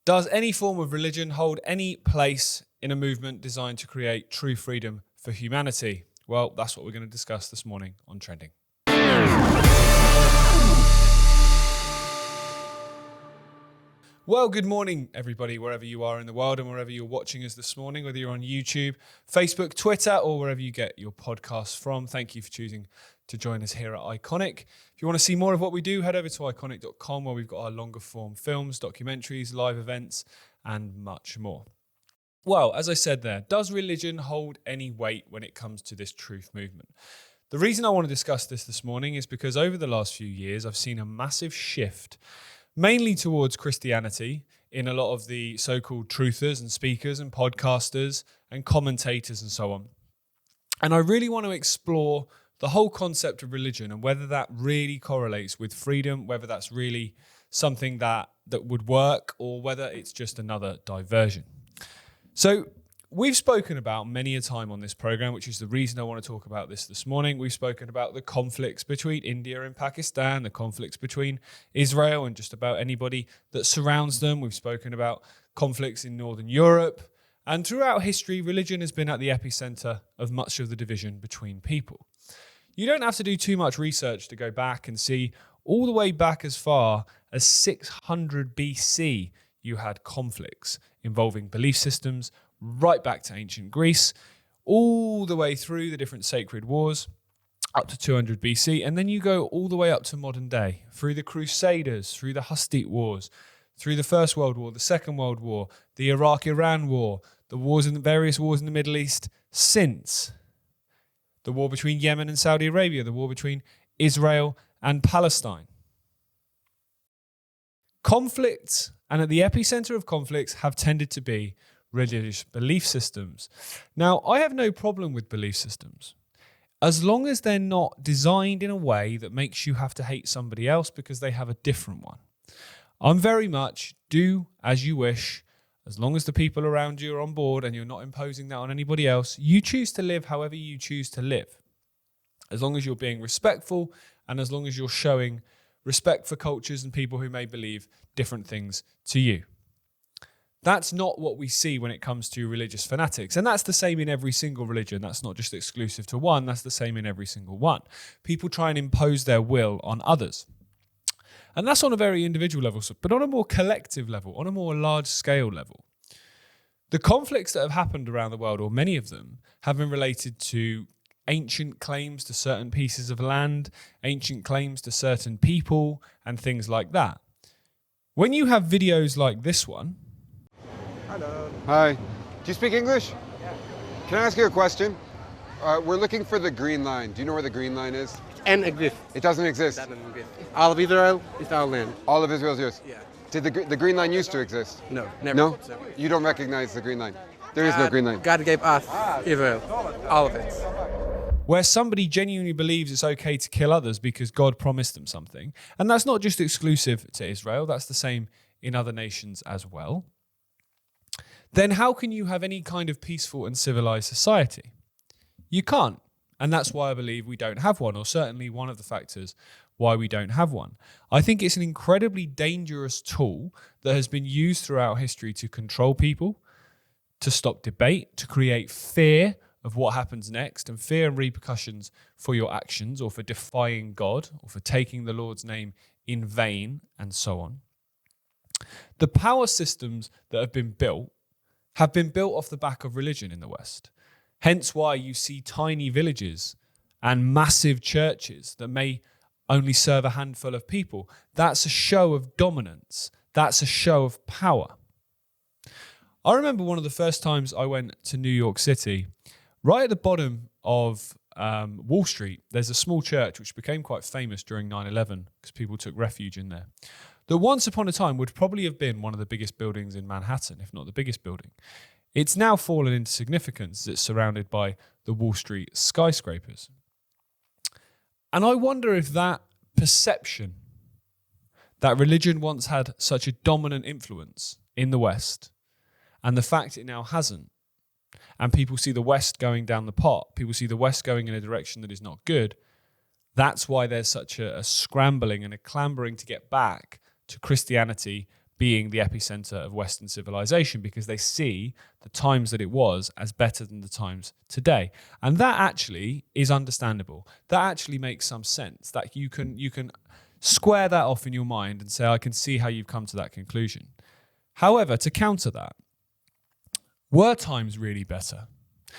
Does any form of religion hold any place in a movement designed to create true freedom for humanity? Well, that's what we're going to discuss this morning on Trending. Well, good morning, everybody, wherever you are in the world and wherever you're watching us this morning, whether you're on YouTube, Facebook, Twitter, or wherever you get your podcasts from. Thank you for choosing to join us here at Iconic. If you want to see more of what we do, head over to iconic.com, where we've got our longer form films, documentaries, live events, and much more. Well, as I said there, does religion hold any weight when it comes to this truth movement? The reason I want to discuss this morning is because over the last few years, I've seen a massive shift, mainly towards Christianity, in a lot of the so-called truthers and speakers and podcasters and commentators and so on. And I really want to explore the whole concept of religion and whether that really correlates with freedom, whether that's really something that would work, or whether it's just another diversion. So we've spoken about many a time on this program, which is the reason I want to talk about this morning. We've spoken about the conflicts between India and Pakistan, the conflicts between Israel and just about anybody that surrounds them. We've spoken about conflicts in Northern Europe. And throughout history, religion has been at the epicentre of much of the division between people. You don't have to do too much research to go back and see all the way back as far as 600 BC, you had conflicts involving belief systems, right back to ancient Greece, all the way through the different sacred wars, up to 200 BC, and then you go all the way up to modern day, through the Crusaders, through the Husite Wars, through the First World War, the Second World War, the Iraq-Iran War, the various wars in the Middle East since, the war between Yemen and Saudi Arabia, the war between Israel and Palestine. Conflicts, and at the epicenter of conflicts, have tended to be religious belief systems. Now, I have no problem with belief systems, as long as they're not designed in a way that makes you have to hate somebody else because they have a different one. I'm very much do as you wish. As long as the people around you are on board and you're not imposing that on anybody else, you choose to live however you choose to live. As long as you're being respectful and as long as you're showing respect for cultures and people who may believe different things to you. That's not what we see when it comes to religious fanatics. And that's the same in every single religion. That's not just exclusive to one. That's the same in every single one. People try and impose their will on others. And that's on a very individual level, but on a more collective level, on a more large-scale level. The conflicts that have happened around the world, or many of them, have been related to ancient claims to certain pieces of land, ancient claims to certain people, and things like that. When you have videos like this one... Hello. Hi. Do you speak English? Yeah. Can I ask you a question? We're looking for the Green Line. Do you know where the Green Line is? And exist. It doesn't exist. Doesn't exist. All of Israel is our land. All of Israel is yours? Yeah. Did the Green Line used to exist? No, never. No? You don't recognize the Green Line? There is no Green Line. God gave us Israel, all of it. Where somebody genuinely believes it's okay to kill others because God promised them something. And that's not just exclusive to Israel, that's the same in other nations as well. Then how can you have any kind of peaceful and civilized society? You can't. And that's why I believe we don't have one, or certainly one of the factors why we don't have one. I think it's an incredibly dangerous tool that has been used throughout history to control people, to stop debate, to create fear of what happens next, and fear and repercussions for your actions, or for defying God, or for taking the Lord's name in vain, and so on. The power systems that have been built off the back of religion in the West. Hence why you see tiny villages and massive churches that may only serve a handful of people. That's a show of dominance. That's a show of power. I remember one of the first times I went to New York City, right at the bottom of Wall Street, there's a small church which became quite famous during 9/11 because people took refuge in there. That once upon a time would probably have been one of the biggest buildings in Manhattan, if not the biggest building. It's now fallen into significance. It's surrounded by the Wall Street skyscrapers. And I wonder if that perception that religion once had such a dominant influence in the West, and the fact it now hasn't, and people see the West going down the pot, people see the West going in a direction that is not good, that's why there's such a scrambling and a clambering to get back to Christianity being the epicenter of Western civilization because they see the times that it was as better than the times today. And that actually is understandable. That actually makes some sense, that you can square that off in your mind and say, I can see how you've come to that conclusion. However, to counter that, were times really better?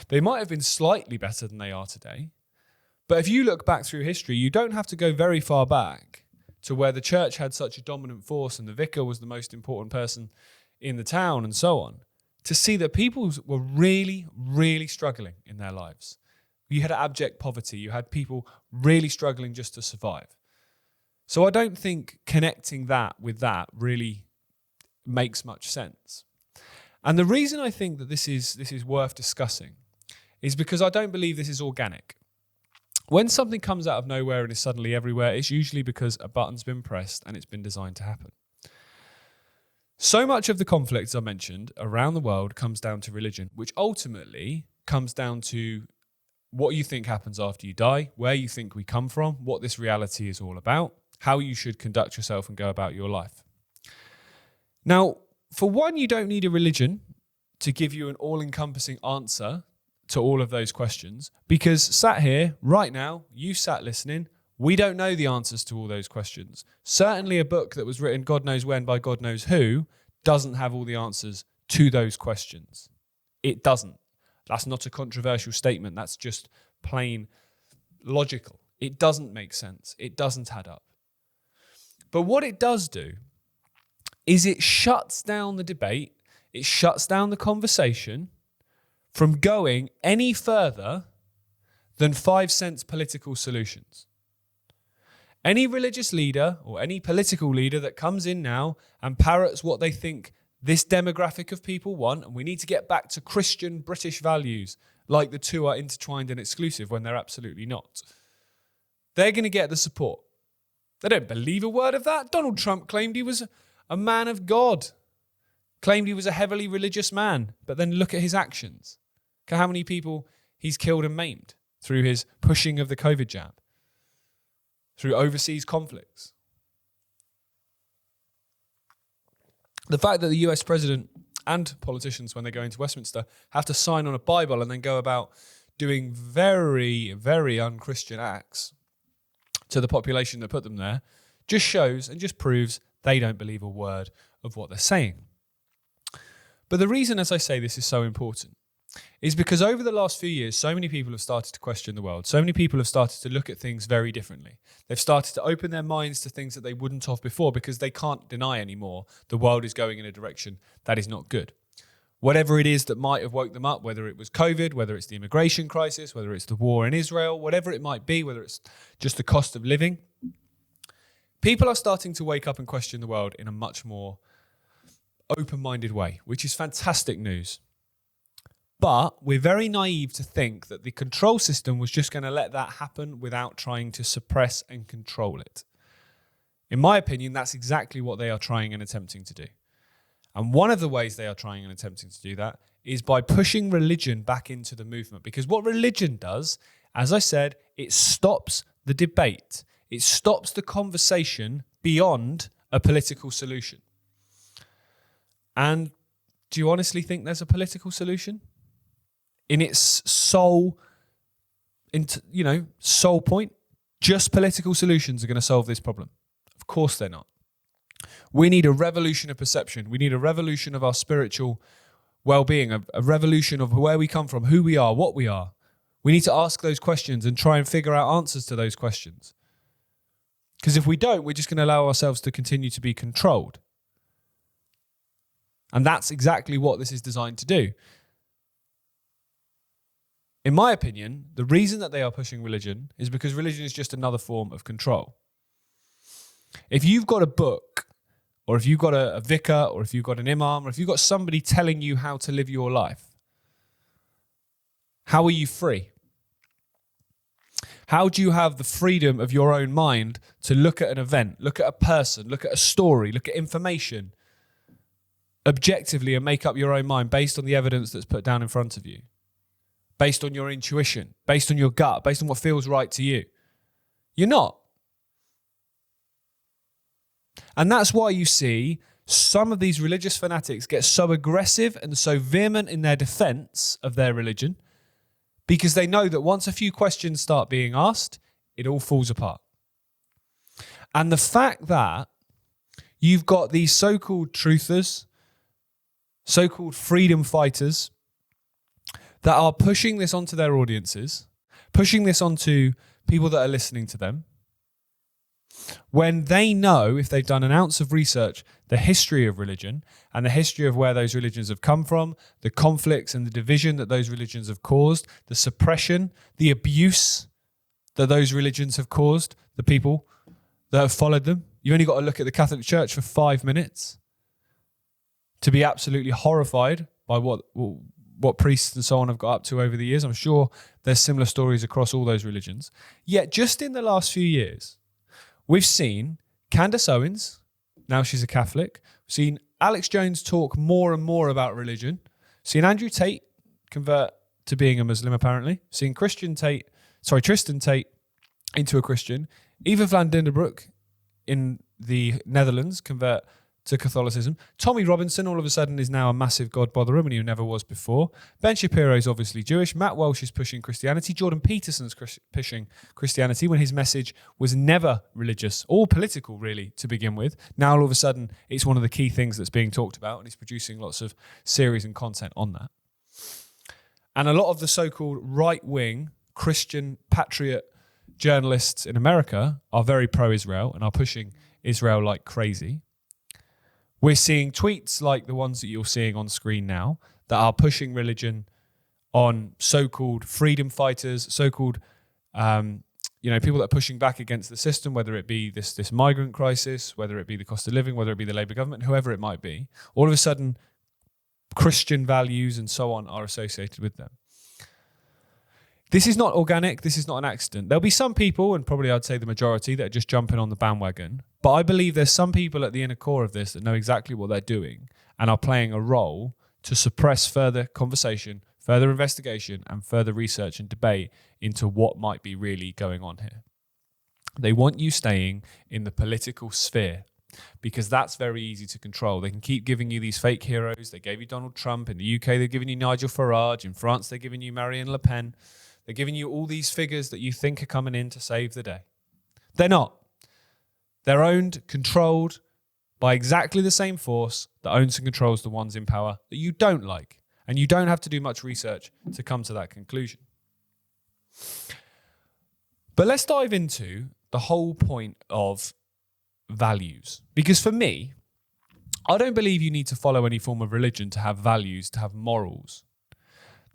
They might have been slightly better than they are today. But if you look back through history, you don't have to go very far back to where the church had such a dominant force and the vicar was the most important person in the town and so on, to see that people were really, really struggling in their lives. You had abject poverty. You had people really struggling just to survive. So I don't think connecting that with that really makes much sense. And the reason I think that this is worth discussing is because I don't believe this is organic. When something comes out of nowhere and is suddenly everywhere, it's usually because a button's been pressed and it's been designed to happen. So much of the conflicts I mentioned around the world comes down to religion, which ultimately comes down to what you think happens after you die, where you think we come from, what this reality is all about, how you should conduct yourself and go about your life. Now, for one, you don't need a religion to give you an all-encompassing answer to all of those questions, because sat here right now, you sat listening, we don't know the answers to all those questions. Certainly a book that was written God knows when by God knows who doesn't have all the answers to those questions. It doesn't. That's not a controversial statement. That's just plain logical. It doesn't make sense. It doesn't add up. But what it does do is it shuts down the debate, it shuts down the conversation from going any further than 5 cents political solutions. Any religious leader or any political leader that comes in now and parrots what they think this demographic of people want, and we need to get back to Christian British values, like the two are intertwined and exclusive when they're absolutely not, they're going to get the support. They don't believe a word of that. Donald Trump claimed he was a man of God, claimed he was a heavily religious man, but then look at his actions. Look at how many people he's killed and maimed through his pushing of the COVID jab, through overseas conflicts. The fact that the US president and politicians, when they go into Westminster, have to sign on a Bible and then go about doing very, very un-Christian acts to the population that put them there, just shows and just proves they don't believe a word of what they're saying. But the reason, as I say, this is so important is because over the last few years, so many people have started to question the world. So many people have started to look at things very differently. They've started to open their minds to things that they wouldn't have before because they can't deny anymore the world is going in a direction that is not good. Whatever it is that might have woke them up, whether it was COVID, whether it's the immigration crisis, whether it's the war in Israel, whatever it might be, whether it's just the cost of living, people are starting to wake up and question the world in a much more open-minded way, which is fantastic news. But we're very naive to think that the control system was just going to let that happen without trying to suppress and control it. In my opinion, that's exactly what they are trying and attempting to do. And one of the ways they are trying and attempting to do that is by pushing religion back into the movement. Because what religion does, as I said, it stops the debate. It stops the conversation beyond a political solution. And do you honestly think there's a political solution? In its sole point, just political solutions are going to solve this problem. Of course they're not. We need a revolution of perception. We need a revolution of our spiritual well-being, a revolution of where we come from, who we are, what we are. We need to ask those questions and try and figure out answers to those questions. Because if we don't, we're just going to allow ourselves to continue to be controlled. And that's exactly what this is designed to do. In my opinion, the reason that they are pushing religion is because religion is just another form of control. If you've got a book, or if you've got a vicar, or if you've got an imam, or if you've got somebody telling you how to live your life, how are you free? How do you have the freedom of your own mind to look at an event, look at a person, look at a story, look at information objectively and make up your own mind based on the evidence that's put down in front of you? Based on your intuition, based on your gut, based on what feels right to you. You're not. And that's why you see some of these religious fanatics get so aggressive and so vehement in their defense of their religion because they know that once a few questions start being asked, it all falls apart. And the fact that you've got these so-called truthers, so-called freedom fighters that are pushing this onto their audiences, pushing this onto people that are listening to them, when they know, if they've done an ounce of research, the history of religion and the history of where those religions have come from, the conflicts and the division that those religions have caused, the suppression, the abuse that those religions have caused, the people that have followed them. You've only got to look at the Catholic Church for 5 minutes to be absolutely horrified by what priests and so on have got up to over the years. I'm sure there's similar stories across all those religions. Yet just in the last few years, we've seen Candace Owens, now she's a Catholic. We've seen Alex Jones talk more and more about religion. We've seen Andrew Tate convert to being a Muslim, apparently. We've seen Tristan Tate into a Christian. Eva van Dendenbroek in the Netherlands convert to Catholicism. Tommy Robinson all of a sudden is now a massive God botherer when he never was before. Ben Shapiro is obviously Jewish. Matt Welsh is pushing Christianity. Jordan Peterson's pushing Christianity when his message was never religious or political, really, to begin with. Now all of a sudden it's one of the key things that's being talked about, and he's producing lots of series and content on that. And a lot of the so-called right-wing Christian patriot journalists in America are very pro-Israel and are pushing Israel like crazy. We're seeing tweets like the ones that you're seeing on screen now that are pushing religion on so-called freedom fighters, so-called people that are pushing back against the system, whether it be this migrant crisis, whether it be the cost of living, whether it be the Labour government, whoever it might be. All of a sudden, Christian values and so on are associated with them. This is not organic. This is not an accident. There'll be some people, and probably I'd say the majority, that are just jumping on the bandwagon. But I believe there's some people at the inner core of this that know exactly what they're doing and are playing a role to suppress further conversation, further investigation, and further research and debate into what might be really going on here. They want you staying in the political sphere because that's very easy to control. They can keep giving you these fake heroes. They gave you Donald Trump. In the UK, they're giving you Nigel Farage. In France, they're giving you Marine Le Pen. They're giving you all these figures that you think are coming in to save the day. They're not. They're owned, controlled by exactly the same force that owns and controls the ones in power that you don't like. And you don't have to do much research to come to that conclusion. But let's dive into the whole point of values. Because for me, I don't believe you need to follow any form of religion to have values, to have morals.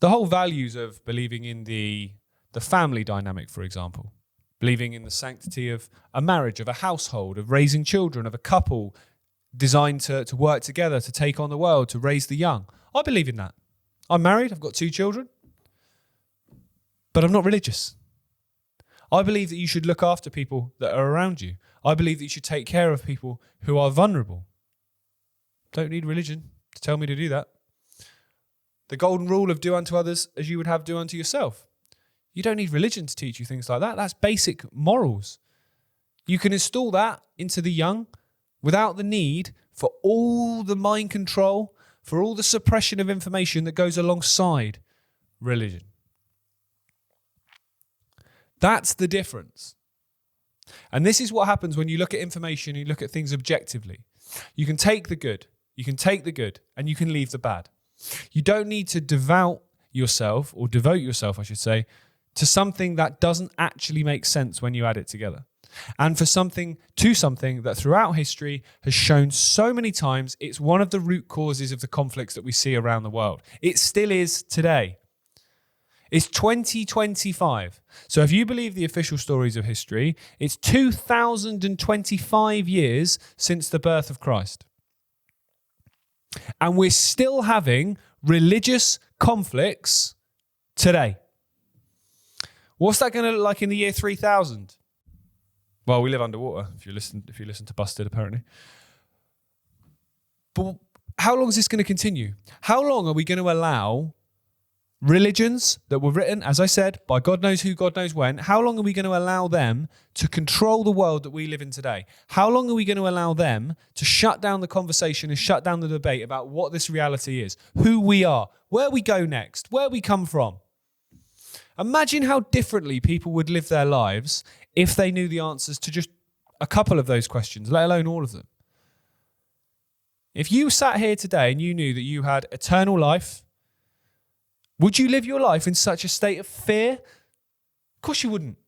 The whole values of believing in the family dynamic, for example, believing in the sanctity of a marriage, of a household, of raising children, of a couple designed to work together, to take on the world, to raise the young. I believe in that. I'm married, I've got 2 children, but I'm not religious. I believe that you should look after people that are around you. I believe that you should take care of people who are vulnerable. Don't need religion to tell me to do that. The golden rule of do unto others as you would have do unto yourself. You don't need religion to teach you things like that. That's basic morals. You can install that into the young without the need for all the mind control, for all the suppression of information that goes alongside religion. That's the difference. And this is what happens when you look at information, you look at things objectively. You can take the good, and you can leave the bad. You don't need to devote yourself, I should say, to something that doesn't actually make sense when you add it together. And for something that throughout history has shown so many times it's one of the root causes of the conflicts that we see around the world. It still is today. It's 2025. So if you believe the official stories of history, it's 2025 years since the birth of Christ. And we're still having religious conflicts today. What's that going to look like in the year 3000? Well, we live underwater, if you listen to Busted, apparently. But how long is this going to continue? How long are we going to allow religions that were written, as I said, by God knows who, God knows when, how long are we going to allow them to control the world that we live in today? How long are we going to allow them to shut down the conversation and shut down the debate about what this reality is, who we are, where we go next, where we come from? Imagine how differently people would live their lives if they knew the answers to just a couple of those questions, let alone all of them. If you sat here today and you knew that you had eternal life, would you live your life in such a state of fear? Of course you wouldn't.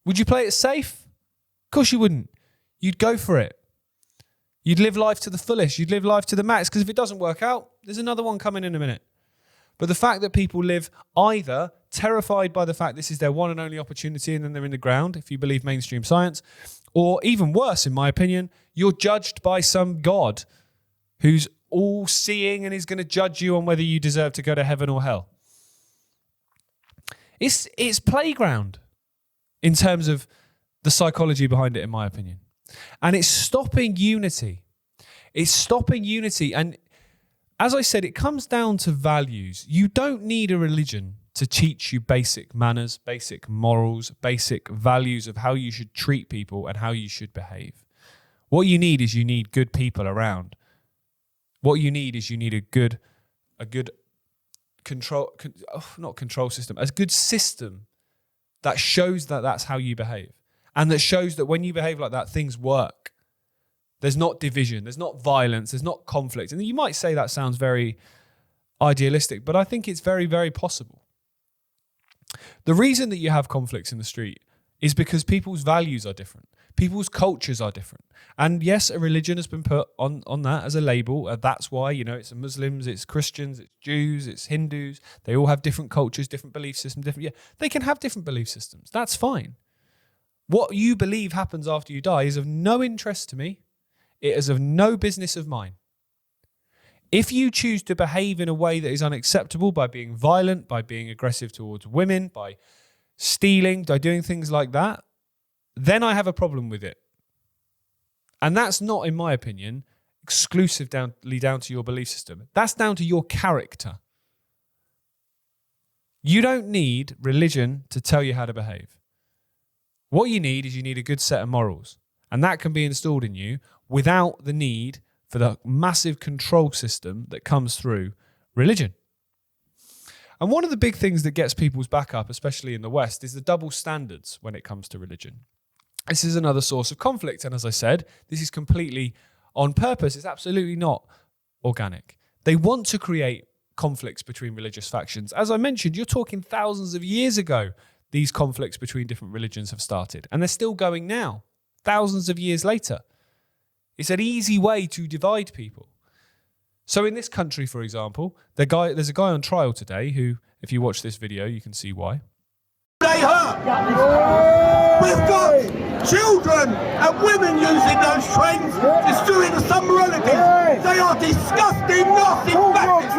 Would you play it safe? Of course you wouldn't. You'd go for it. You'd live life to the fullest. You'd live life to the max, because if it doesn't work out, there's another one coming in a minute. But the fact that people live either terrified by the fact this is their one and only opportunity and then they're in the ground, if you believe mainstream science, or even worse, in my opinion, you're judged by some God who's all-seeing and is going to judge you on whether you deserve to go to heaven or hell. It's playground in terms of the psychology behind it, in my opinion. And it's stopping unity. It's stopping unity. And as I said, it comes down to values. You don't need a religion to teach you basic manners, basic morals, basic values of how you should treat people and how you should behave. What you need is good people around. What you need is a good control system, a good system that shows that that's how you behave, and that shows that when you behave like that, things work. There's not division, there's not violence, there's not conflict. And you might say that sounds very idealistic, but I think it's very, very possible. The reason that you have conflicts in the street is because people's values are different. People's cultures are different. And yes, a religion has been put on that as a label. That's why, it's Muslims, it's Christians, it's Jews, it's Hindus. They all have different cultures, different belief systems, they can have different belief systems. That's fine. What you believe happens after you die is of no interest to me. It is of no business of mine. If you choose to behave in a way that is unacceptable by being violent, by being aggressive towards women, by stealing, by doing things like that, then I have a problem with it. And that's not, in my opinion, exclusively down to your belief system. That's down to your character. You don't need religion to tell you how to behave. What you need is a good set of morals. And that can be installed in you without the need for the massive control system that comes through religion. And one of the big things that gets people's back up, especially in the West, is the double standards when it comes to religion. This is another source of conflict. And as I said, this is completely on purpose. It's absolutely not organic. They want to create conflicts between religious factions. As I mentioned, you're talking thousands of years ago, these conflicts between different religions have started. And they're still going now, thousands of years later. It's an easy way to divide people. So in this country, for example, there's a guy on trial today who, if you watch this video, you can see why. They hurt. We've got children and women using those trains, destroying the summer relatives. They are disgusting, nasty bastards,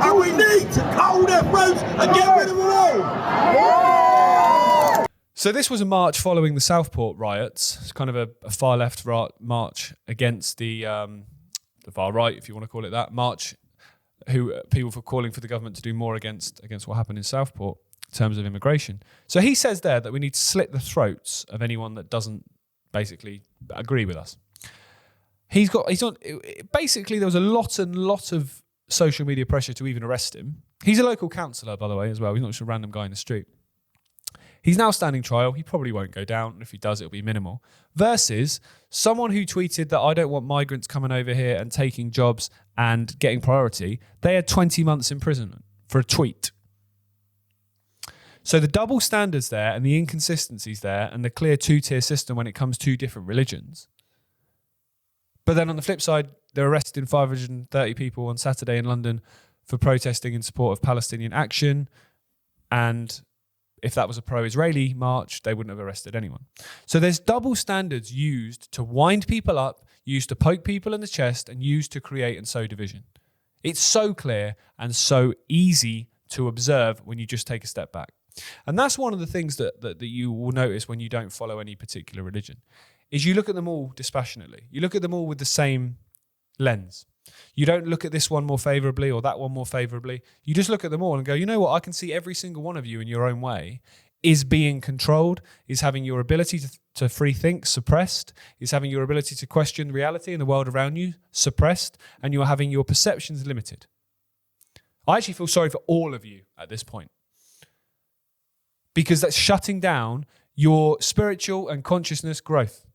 and we need to cut all their throats and get rid of them all. So this was a march following the Southport riots. It's kind of a far left march against the far right, if you want to call it that, march. People for calling for the government to do more against what happened in Southport in terms of immigration. So he says there that we need to slit the throats of anyone that doesn't basically agree with us. Basically, there was a lot of social media pressure to even arrest him. He's a local councillor, by the way, as well. He's not just a random guy in the street. He's now standing trial. He probably won't go down. And if he does, it'll be minimal. Versus someone who tweeted that I don't want migrants coming over here and taking jobs and getting priority. They had 20 months imprisonment for a tweet. So the double standards there and the inconsistencies there and the clear two-tier system when it comes to different religions. But then on the flip side, they're arresting 530 people on Saturday in London for protesting in support of Palestinian action. And if that was a pro-Israeli march, they wouldn't have arrested anyone. So there's double standards used to wind people up, used to poke people in the chest, and used to create and sow division. It's so clear and so easy to observe when you just take a step back. And that's one of the things that you will notice when you don't follow any particular religion, is you look at them all dispassionately. You look at them all with the same lens. You don't look at this one more favorably or that one more favorably. You just look at them all and go, you know what? I can see every single one of you in your own way is being controlled, is having your ability to free think suppressed, is having your ability to question reality and the world around you suppressed, and you're having your perceptions limited. I actually feel sorry for all of you at this point, because that's shutting down your spiritual and consciousness growth.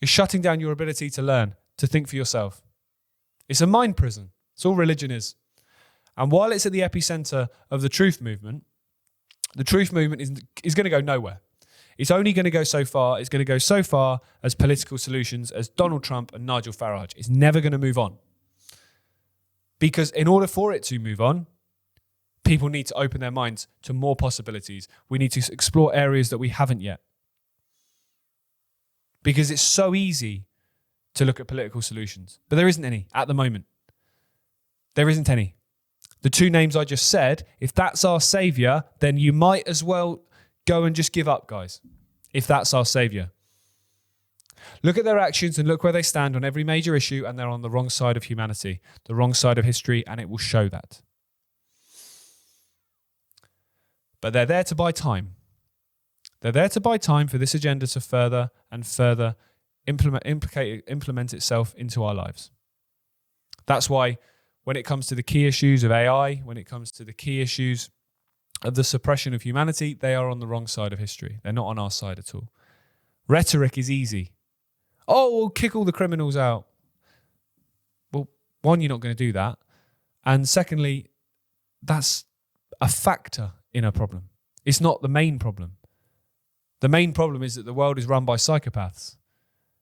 It's shutting down your ability to learn, to think for yourself. It's a mind prison. It's all religion is. And while it's at the epicenter of the truth movement is going to go nowhere. It's only going to go so far. It's going to go so far as political solutions as Donald Trump and Nigel Farage. It's never going to move on. Because in order for it to move on, people need to open their minds to more possibilities. We need to explore areas that we haven't yet. Because it's so easy to look at political solutions. But there isn't any at the moment. There isn't any. The two names I just said, if that's our savior, then you might as well go and just give up, guys. If that's our savior. Look at their actions and look where they stand on every major issue, and they're on the wrong side of humanity, the wrong side of history, and it will show that. But they're there to buy time. They're there to buy time for this agenda to further and further implement itself into our lives. That's why when it comes to the key issues of AI, when it comes to the key issues of the suppression of humanity, they are on the wrong side of history. They're not on our side at all. Rhetoric is easy. Oh, we'll kick all the criminals out. Well, one, you're not going to do that. And secondly, that's a factor in a problem. It's not the main problem. The main problem is that the world is run by psychopaths.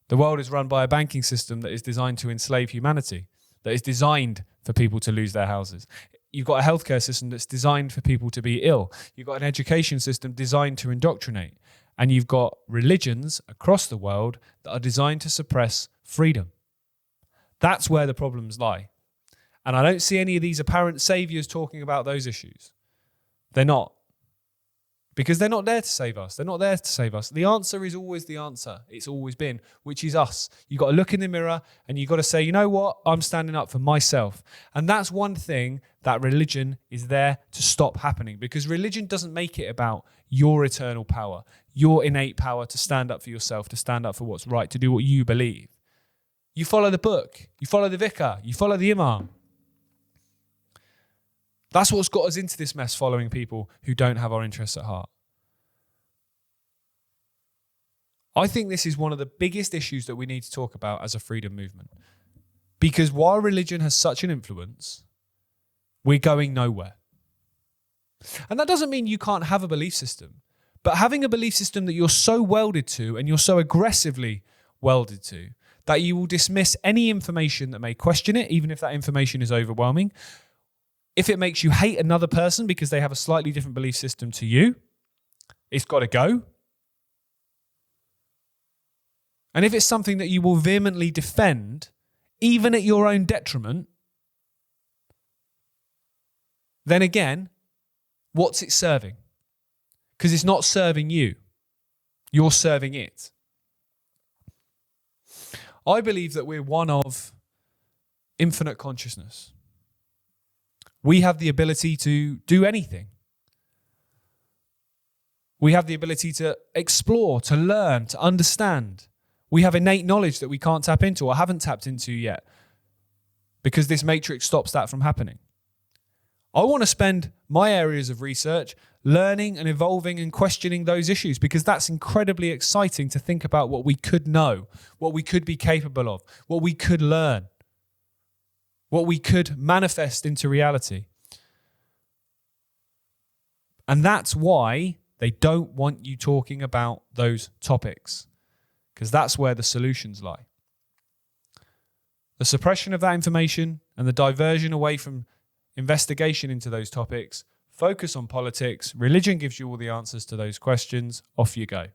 The world is run by a banking system that is designed to enslave humanity, that is designed for people to lose their houses. You've got a healthcare system that's designed for people to be ill. You've got an education system designed to indoctrinate. And you've got religions across the world that are designed to suppress freedom. That's where the problems lie. And I don't see any of these apparent saviors talking about those issues. They're not. Because they're not there to save us. They're not there to save us. The answer is always the answer. It's always been, which is us. You've got to look in the mirror and you've got to say, you know what? I'm standing up for myself. And that's one thing that religion is there to stop happening, because religion doesn't make it about your eternal power, your innate power to stand up for yourself, to stand up for what's right, to do what you believe. You follow the book. You follow the vicar. You follow the imam. That's what's got us into this mess, following people who don't have our interests at heart. I think this is one of the biggest issues that we need to talk about as a freedom movement. Because while religion has such an influence, we're going nowhere. And that doesn't mean you can't have a belief system. But having a belief system that you're so welded to and you're so aggressively welded to that you will dismiss any information that may question it, even if that information is overwhelming. If it makes you hate another person because they have a slightly different belief system to you, it's got to go. And if it's something that you will vehemently defend, even at your own detriment, then again, what's it serving? Because it's not serving you. You're serving it. I believe that we're one of infinite consciousness. We have the ability to do anything. We have the ability to explore, to learn, to understand. We have innate knowledge that we can't tap into or haven't tapped into yet, because this matrix stops that from happening. I want to spend my areas of research learning and evolving and questioning those issues, because that's incredibly exciting to think about what we could know, what we could be capable of, what we could learn, what we could manifest into reality. And that's why they don't want you talking about those topics, because that's where the solutions lie. The suppression of that information and the diversion away from investigation into those topics, focus on politics, religion gives you all the answers to those questions, off you go.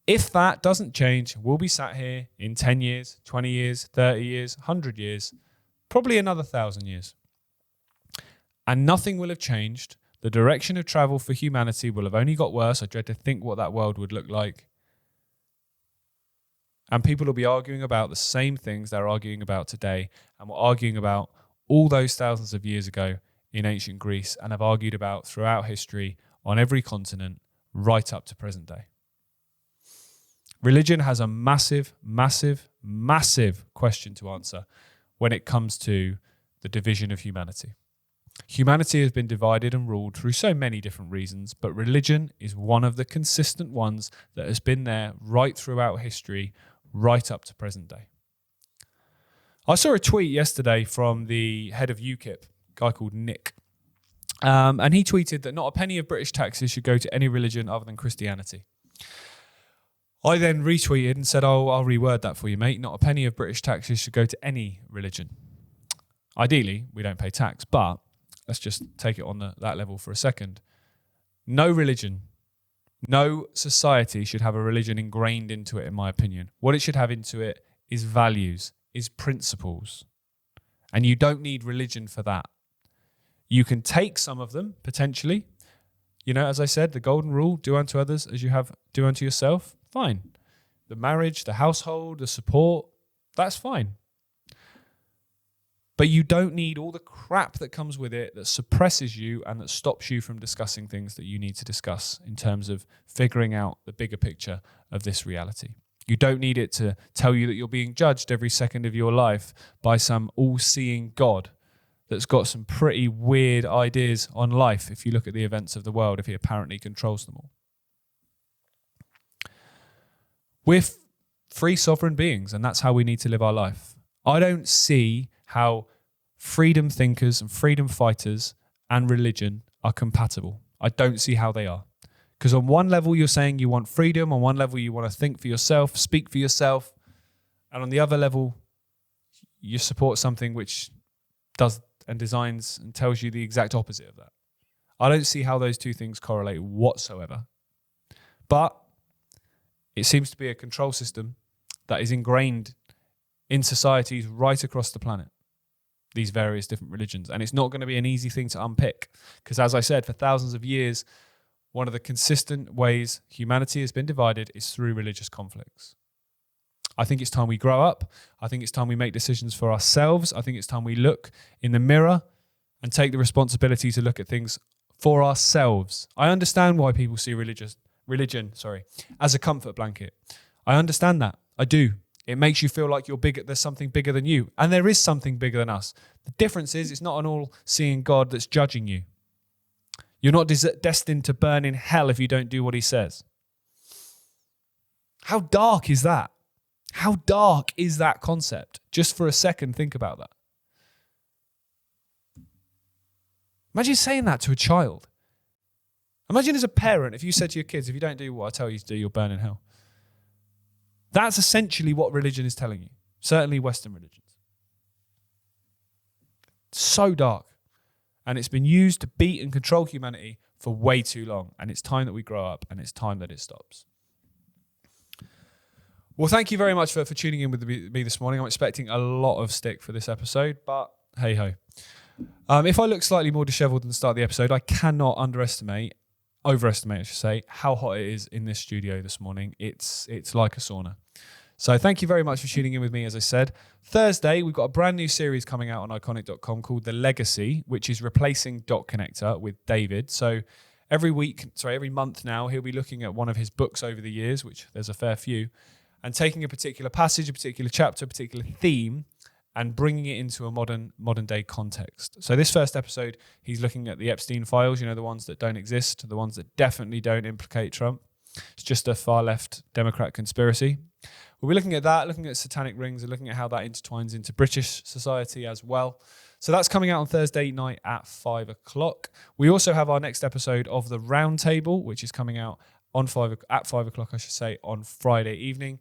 If that doesn't change, we'll be sat here in 10 years, 20 years, 30 years, 100 years, probably another 1,000 years. And nothing will have changed. The direction of travel for humanity will have only got worse. I dread to think what that world would look like. And people will be arguing about the same things they're arguing about today and were arguing about all those thousands of years ago in ancient Greece and have argued about throughout history on every continent right up to present day. Religion has a massive, massive, massive question to answer when it comes to the division of humanity. Humanity has been divided and ruled through so many different reasons, but religion is one of the consistent ones that has been there right throughout history, right up to present day. I saw a tweet yesterday from the head of UKIP, a guy called Nick, and he tweeted that not a penny of British taxes should go to any religion other than Christianity. I then retweeted and said, I'll reword that for you, mate. Not a penny of British taxes should go to any religion. Ideally, we don't pay tax, but let's just take it on that level for a second. No religion, no society should have a religion ingrained into it, in my opinion. What it should have into it is values, is principles. And you don't need religion for that. You can take some of them, potentially. You know, as I said, the golden rule, do unto others as you have, do unto yourself. Fine. The marriage, the household, the support, that's fine. But you don't need all the crap that comes with it that suppresses you and that stops you from discussing things that you need to discuss in terms of figuring out the bigger picture of this reality. You don't need it to tell you that you're being judged every second of your life by some all-seeing God that's got some pretty weird ideas on life if you look at the events of the world, if he apparently controls them all. We're free sovereign beings, and that's how we need to live our life. I don't see how freedom thinkers and freedom fighters and religion are compatible. I don't see how they are. Because on one level, you're saying you want freedom. On one level, you want to think for yourself, speak for yourself. And on the other level, you support something which does and designs and tells you the exact opposite of that. I don't see how those two things correlate whatsoever. But it seems to be a control system that is ingrained in societies right across the planet, these various different religions. And it's not going to be an easy thing to unpick because, as I said, for thousands of years, one of the consistent ways humanity has been divided is through religious conflicts. I think it's time we grow up. I think it's time we make decisions for ourselves. I think it's time we look in the mirror and take the responsibility to look at things for ourselves. I understand why people see religion as a comfort blanket. I understand that. I do. It makes you feel like you're bigger. There's something bigger than you. And there is something bigger than us. The difference is it's not an all-seeing God that's judging you. You're not destined to burn in hell if you don't do what he says. How dark is that? How dark is that concept? Just for a second, think about that. Imagine saying that to a child. Imagine as a parent, if you said to your kids, if you don't do what I tell you to do, you'll burn in hell. That's essentially what religion is telling you. Certainly Western religions. So dark. And it's been used to beat and control humanity for way too long. And it's time that we grow up and it's time that it stops. Well, thank you very much for tuning in with me this morning. I'm expecting a lot of stick for this episode, but hey ho. If I look slightly more disheveled than the start of the episode, I cannot overestimate, I should say, how hot it is in this studio this morning. It's like a sauna. So thank you very much for tuning in with me, as I said. Thursday, we've got a brand new series coming out on iconic.com called The Legacy, which is replacing Dot Connector with David. So every month now, he'll be looking at one of his books over the years, which there's a fair few, and taking a particular passage, a particular chapter, a particular theme, and bringing it into a modern day context. So this first episode, he's looking at the Epstein files, the ones that don't exist, the ones that definitely don't implicate Trump. It's just a far left Democrat conspiracy. We'll be looking at that, looking at satanic rings and looking at how that intertwines into British society as well. So that's coming out on Thursday night at 5 o'clock. We also have our next episode of The Roundtable, which is coming out at 5 o'clock, on Friday evening.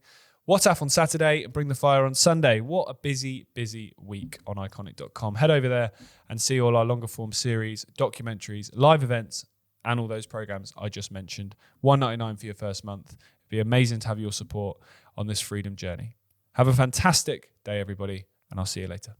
WhatsApp on Saturday and Bring the Fire on Sunday. What a busy, busy week on iconic.com. Head over there and see all our longer form series, documentaries, live events, and all those programs I just mentioned. $1.99 for your first month. It'd be amazing to have your support on this freedom journey. Have a fantastic day, everybody, and I'll see you later.